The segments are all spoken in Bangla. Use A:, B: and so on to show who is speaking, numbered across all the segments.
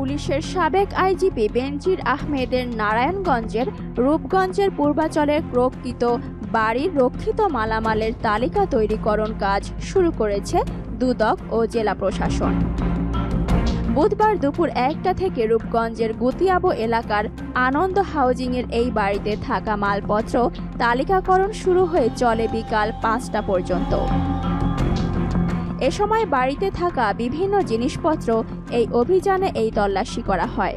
A: পুলিশের সাবেক আইজিপি বেনজির আহমেদের নারায়ণগঞ্জের রূপগঞ্জের পূর্বাচলে প্রকৃত বাড়ির রক্ষিত মালামালের তালিকা তৈরিকরণ কাজ শুরু করেছে দুদক ও জেলা প্রশাসন। বুধবার দুপুর 1টা থেকে রূপগঞ্জের গুতিয়াবো এলাকার আনন্দ হাউজিংয়ের এই বাড়িতে থাকা মালপত্র তালিকাকরণ শুরু হয়ে চলে বিকাল 5টা পর্যন্ত। এ সময় বাড়িতে থাকা বিভিন্ন জিনিসপত্র এই অভিযানে তল্লাশি করা হয়।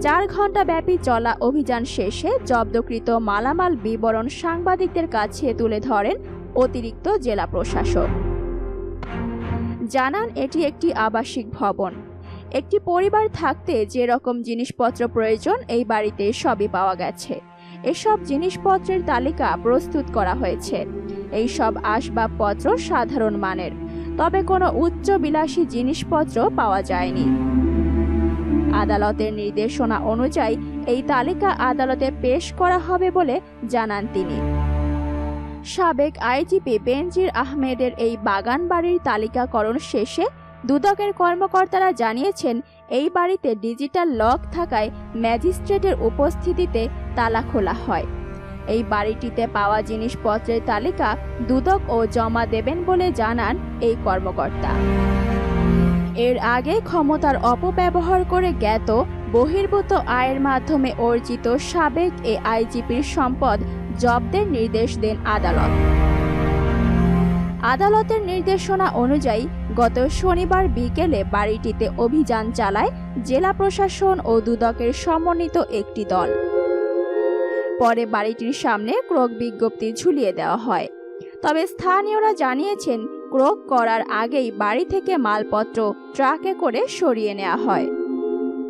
A: 4 ঘণ্টা ব্যাপী চলা অভিযান শেষে জব্দকৃত মালামাল বিবরণ সাংবাদিকদের কাছে তুলে ধরেন অতিরিক্ত জেলা প্রশাসক। জানান, এটি একটি আবাসিক ভবন। একটি পরিবার থাকতে যে রকম জিনিসপত্র প্রয়োজন এই বাড়িতে সবই পাওয়া গেছে। এসব জিনিসপত্রের তালিকা প্রস্তুত করা হয়েছে। এই সব আসবাবপত্র সাধারণ মানের, তবে কোনো উচ্চ বিলাসী জিনিসপত্র পাওয়া যায়নি। আদালতের নির্দেশনা অনুযায়ী এই তালিকা আদালতে পেশ করা হবে বলে জানান তিনি। সাবেক আইজিপি বেনজির আহমেদের এই বাগান বাড়ির তালিকাকরণ শেষে দুদকের কর্মকর্তারা জানিয়েছেন, এই বাড়িতে ডিজিটাল লক থাকায় ম্যাজিস্ট্রেটের উপস্থিতিতে তালা খোলা হয়। এই বাড়িটিতে পাওয়া জিনিসপত্রের তালিকা দুদক ও জমা দেবেন বলে জানান এই কর্মকর্তা। এর আগে ক্ষমতার অপব্যবহার করে জ্ঞাত বহির্ভূত আয়ের মাধ্যমে অর্জিত সাবেক আইজিপির সম্পদ জব্দের নির্দেশ দেন আদালত। আদালতের নির্দেশনা অনুযায়ী গত শনিবার বিকেলে বাড়িটিতে অভিযান চালায় জেলা প্রশাসন ও দুদকের সমন্বিত একটি দল। পরে বাড়িটির সামনে ক্রোক বিজ্ঞপ্তি ঝুলিয়ে দেওয়া হয়। তবে স্থানীয়রা জানিয়েছেন, ক্রোক করার আগেই বাড়ি থেকে মালপত্র ট্রাকে করে সরিয়ে নেওয়া হয়।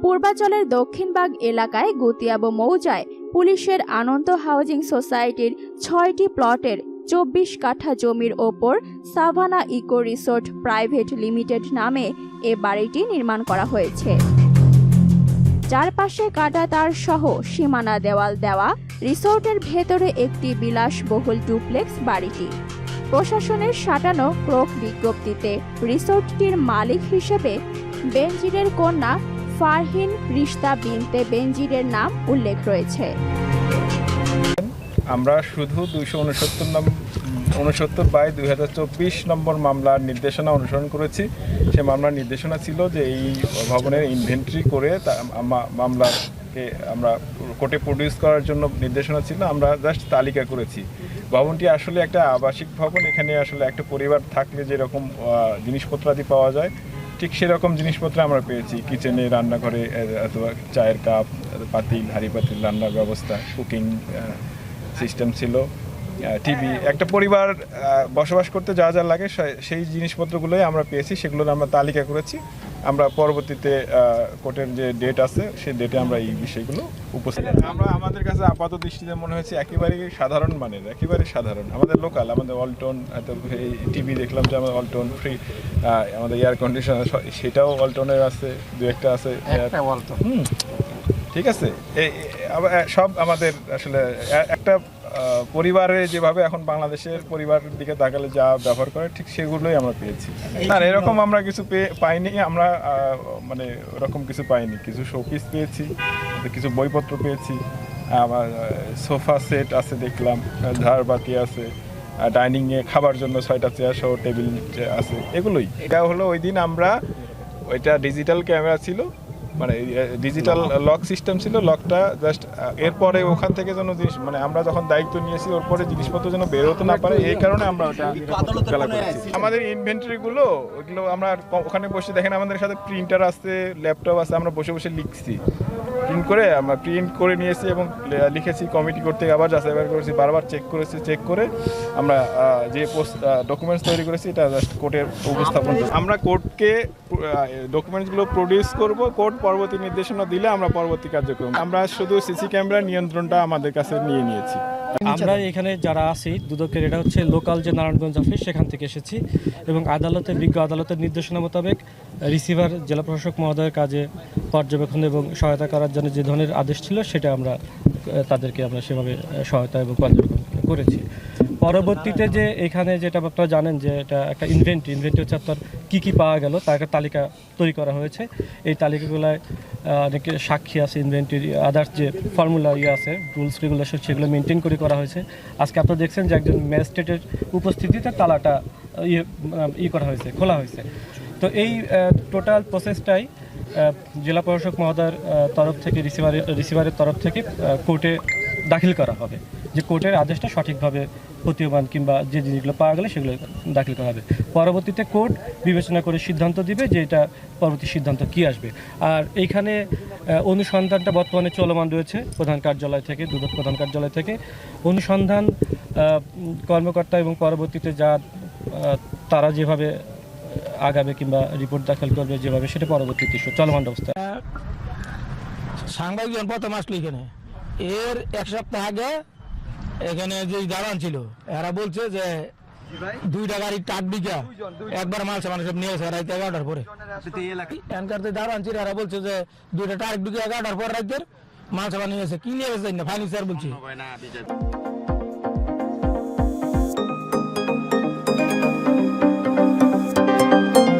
A: পূর্বাচলের দক্ষিণবাগ এলাকায় গুতিয়াবো মৌজায় পুলিশের আনন্দ হাউজিং সোসাইটির 6টি প্লটের 24 কাঠা জমির ওপর savanna eco resort private limited নামে এ বাড়িটি নির্মাণ করা হয়েছে। চারপাশে কাটা তার সহ সীমানা দেওয়াল দেওয়া রিসোর্টের ভেতরে একটি বিলাসবহুল ডুপ্লেক্স বাড়িটি। প্রশাসনের সাটানো ক্রোক বিজ্ঞপ্তিতে রিসোর্টটির মালিক হিসেবে বেনজিরের কন্যা ফারহিন রিশতা বিনতে বেনজিরের নাম উল্লেখ রয়েছে।
B: আমরা শুধু 269/2024 নম্বর মামলার নির্দেশনা অনুসরণ করেছি। সে মামলার নির্দেশনা ছিল যে এই ভবনের ইনভেন্টরি করে মামলাকে আমরা কোর্টে প্রডিউস করার জন্য নির্দেশনা ছিল। আমরা জাস্ট তালিকা করেছি। ভবনটি আসলে একটা আবাসিক ভবন। এখানে আসলে একটা পরিবার থাকলে যেরকম জিনিসপত্রাদি পাওয়া যায়, ঠিক সেরকম জিনিসপত্র আমরা পেয়েছি। কিচেনে, রান্নাঘরে অথবা চায়ের কাপ, পাতিল, হাঁড়ি পাতিল, রান্নার ব্যবস্থা, কুকিং সিস্টেম ছিল, টিভি। একটা পরিবার বসবাস করতে যা যা লাগে সেই জিনিসপত্রগুলোই আমরা পেয়েছি। সেগুলোর আমরা তালিকা করেছি। আমরা পরবর্তীতে কোর্টের যে ডেট আছে সেই ডেটে আমরা এই বিষয়গুলো উপস্থিত। আমাদের কাছে আপাত দৃষ্টিতে মনে হয়েছে একেবারেই সাধারণ মানের, একেবারে সাধারণ। আমাদের লোকাল, আমাদের ওয়ালটন, এই টিভি দেখলাম যে আমাদের ওয়ালটন ফ্রি, আমাদের এয়ার কন্ডিশনার সেটাও ওয়ালটনের আছে, দু একটা আছে। ঠিক আছে, সব আমাদের আসলে একটা পরিবারে যেভাবে এখন বাংলাদেশের পরিবারের দিকে তাকালে যা ব্যবহার করে ঠিক সেগুলোই আমরা পেয়েছি। আর এরকম আমরা কিছু পাইনি। আমরা মানে ওরকম কিছু পাইনি। কিছু শোপিস পেয়েছি, কিছু বইপত্র পেয়েছি, আমার সোফা সেট আছে দেখলাম, ঝাড়বাতি আছে, ডাইনিংয়ে খাবার জন্য 6টা চেয়ার সহ টেবিল আছে, এগুলোই। এটা হলো ওই দিন আমরা ওইটা ডিজিটাল ক্যামেরা ছিল, মানে ডিজিটাল লক সিস্টেম ছিল। লকটা জাস্ট এরপরে ওখান থেকে যেন জিনিস, মানে আমরা যখন দায়িত্ব নিয়েছি ওর পরে জিনিসপত্র যেন বেরোতে না পারে, এই কারণে আমরা ওটা খেলা করেছি। আমাদের ইনভেন্টরিগুলো ওইগুলো আমরা ওখানে বসে দেখেন, আমাদের সাথে প্রিন্টার আছে, ল্যাপটপ আছে, আমরা বসে বসে লিখছি। আমরা প্রিন্ট করে নিয়েছি এবং লিখেছি। কমিটি করতে আবার যাচাই করেছি, বারবার চেক করে আমরা যে ডকুমেন্টস তৈরি করেছি এটা জাস্ট কোর্টের উপস্থাপন। আমরা কোর্টকে ডকুমেন্টসগুলো প্রডিউস করব। কোর্ট পরবর্তী নির্দেশনা দিলে আমরা পরবর্তী কার্যক্রম। আমরা শুধু সিসি ক্যামেরার নিয়ন্ত্রণটা আমাদের কাছে নিয়েছি।
C: আমরা এখানে যারা আছি দুদকের, এটা হচ্ছে লোকাল যে নারায়ণগঞ্জ অফিস, সেখান থেকে এসেছি এবং বিজ্ঞ আদালতের নির্দেশনা মোতাবেক রিসিভার জেলা প্রশাসক মহোদয়ের কাজে পর্যবেক্ষণ এবং সহায়তা করার জন্য যে ধরনের আদেশ ছিল সেটা আমরা তাদেরকে সেভাবে সহায়তা এবং পর্যবেক্ষণ করেছি। পরবর্তীতে যে এখানে যেটা আপনারা জানেন যে এটা একটা ইনভেন্টরি হচ্ছে আপনার কী কী পাওয়া গেল তার একটা তালিকা তৈরি করা হয়েছে। এই তালিকাগুলোয় অনেকে সাক্ষী আছে, ইনভেন্টরি আদার্স যে ফর্মুলা আছে, রুলস রেগুলেশন, সেগুলো মেনটেন করে করা হয়েছে। আজকে আপনারা দেখছেন যে একজন ম্যাজিস্ট্রেটের উপস্থিতিতে তালাটা করা হয়েছে, খোলা হয়েছে। তো এই টোটাল প্রসেসটাই জেলা প্রশাসক মহোদয়ের তরফ থেকে রিসিভারের তরফ থেকে কোর্টে দাখিল করা হবে, যে কোর্টের আদেশটা সঠিকভাবে প্রতীয়মান কিংবা যে জিনিসগুলো পাওয়া গেলে সেগুলো দাখিল করা হবে। পরবর্তীতে কোর্ট বিবেচনা করে সিদ্ধান্ত দিবে যে এটা পরবর্তী সিদ্ধান্ত কী আসবে। আর এইখানে অনুসন্ধানটা বর্তমানে চলমান রয়েছে প্রধান কার্যালয় থেকে, দুদক প্রধান কার্যালয় থেকে অনুসন্ধান কর্মকর্তা এবং পরবর্তীতে যা তারা যেভাবে আগাবে কিংবা রিপোর্ট দাখিল করবে যেভাবে, সেটা পরবর্তীতে চলমান অবস্থা।
D: সাংবাদিক প্রথম আসলো এখানে, এর এক সপ্তাহ আগে এখানে যে দাঁড়ান ছিল এরা বলছে যে 2টা গাড়ি 8 বিঘা একবার মাল সামান সব নিয়ে এসে রাত 11টার পরে এনকারতে দাঁড়ান ছিল, এরা বলছে যে 2টা 8 বিঘা 11টার পর রাতের মাল সামান নিয়ে এসে কি নিয়ে এসে না ফার্নিচার বলছি।